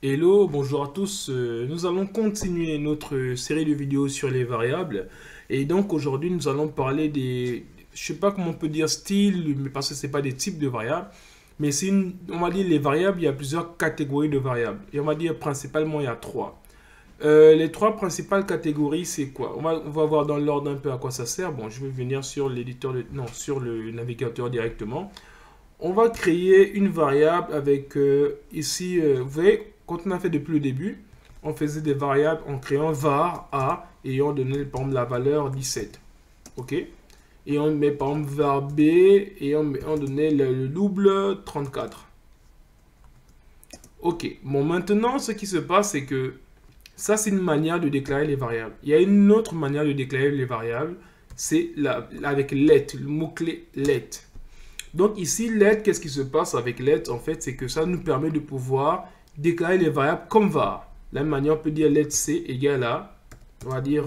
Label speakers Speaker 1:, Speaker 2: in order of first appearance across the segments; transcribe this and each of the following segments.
Speaker 1: Hello, bonjour à tous. Nous allons continuer notre série de vidéos sur les variables. Et donc aujourd'hui, nous allons parler des, je sais pas comment on peut dire style, mais parce que c'est pas des types de variables, mais on va dire les variables, il y a plusieurs catégories de variables. Et on va dire principalement, il y a trois. Les trois principales catégories, c'est quoi? On va voir dans l'ordre un peu à quoi ça sert. Bon, je vais venir sur l'éditeur, non, sur le navigateur directement. On va créer une variable avec ici, vous voyez, quand on a fait depuis le début, on faisait des variables en créant var a et on donnait par exemple la valeur 17. Ok? Et on met par exemple var b et on donnait le double 34. Ok. Bon, maintenant, ce qui se passe, c'est que ça, c'est une manière de déclarer les variables. Il y a une autre manière de déclarer les variables, c'est avec let, le mot-clé let. Donc ici, let, qu'est-ce qui se passe avec let? En fait, c'est que ça nous permet de pouvoir déclarer les variables comme var. De la même manière, on peut dire let c égale à, on va dire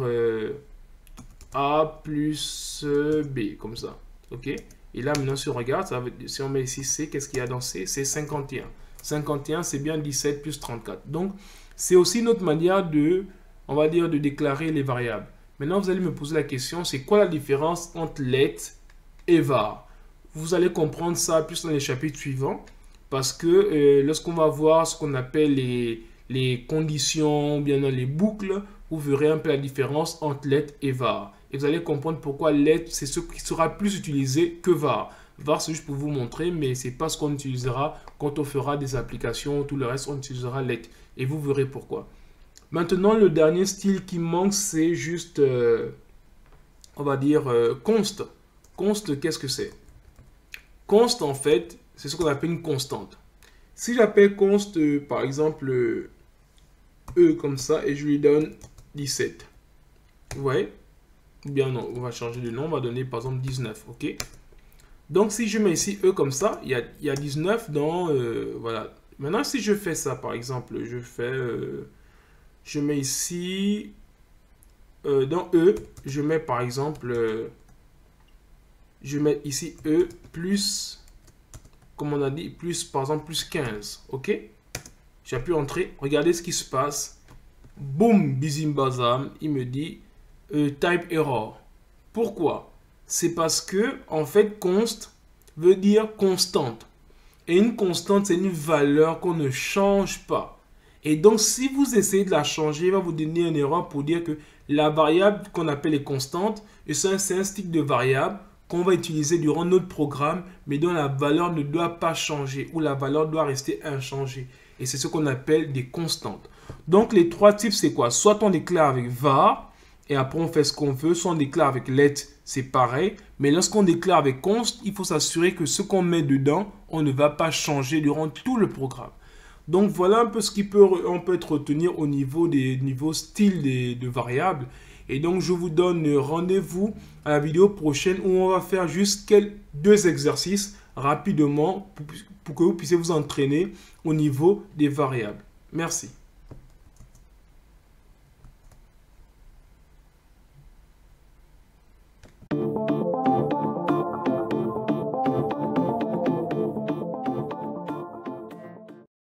Speaker 1: a plus b, comme ça. Ok? Et là, maintenant, si on regarde, si on met ici c, qu'est-ce qu'il y a dans c? C'est 51. 51, c'est bien 17 plus 34. Donc, c'est aussi une autre manière de, on va dire, de déclarer les variables. Maintenant, vous allez me poser la question, c'est quoi la différence entre let et var? Vous allez comprendre ça plus dans les chapitres suivants parce que lorsqu'on va voir ce qu'on appelle les conditions, bien dans les boucles, vous verrez un peu la différence entre let et var. Et vous allez comprendre pourquoi let, c'est ce qui sera plus utilisé que var. Var, c'est juste pour vous montrer, mais c'est pas ce qu'on utilisera quand on fera des applications. Tout le reste, on utilisera let. Et vous verrez pourquoi. Maintenant, le dernier style qui manque, c'est juste, on va dire, const. Const, qu'est-ce que c'est? Const, en fait, c'est ce qu'on appelle une constante. Si j'appelle const, par exemple, E comme ça, et je lui donne 17. Vous voyez? Ou bien non, on va changer de nom, on va donner par exemple 19, ok? Donc si je mets ici E comme ça, il y a 19 dans, voilà. Maintenant, si je fais ça, par exemple, je mets ici, dans E, je mets par exemple, je mets ici E plus, comme on a dit, plus, par exemple, plus 15. Ok? J'appuie Entrée. Regardez ce qui se passe. Boum, bizim bazam. Il me dit type error. Pourquoi? C'est parce que, en fait, const veut dire constante. Et une constante, c'est une valeur qu'on ne change pas. Et donc, si vous essayez de la changer, il va vous donner une erreur pour dire que la variable qu'on appelle les constantes, c'est un style de variable qu'on va utiliser durant notre programme, mais dont la valeur ne doit pas changer ou la valeur doit rester inchangée. Et c'est ce qu'on appelle des constantes. Donc, les trois types, c'est quoi? Soit on déclare avec var, et après on fait ce qu'on veut, soit on déclare avec let, c'est pareil. Mais lorsqu'on déclare avec const, il faut s'assurer que ce qu'on met dedans, on ne va pas changer durant tout le programme. Donc voilà un peu ce on peut retenir au niveau des niveaux style de variables. Et donc je vous donne rendez-vous à la vidéo prochaine où on va faire juste deux exercices rapidement pour que vous puissiez vous entraîner au niveau des variables. Merci.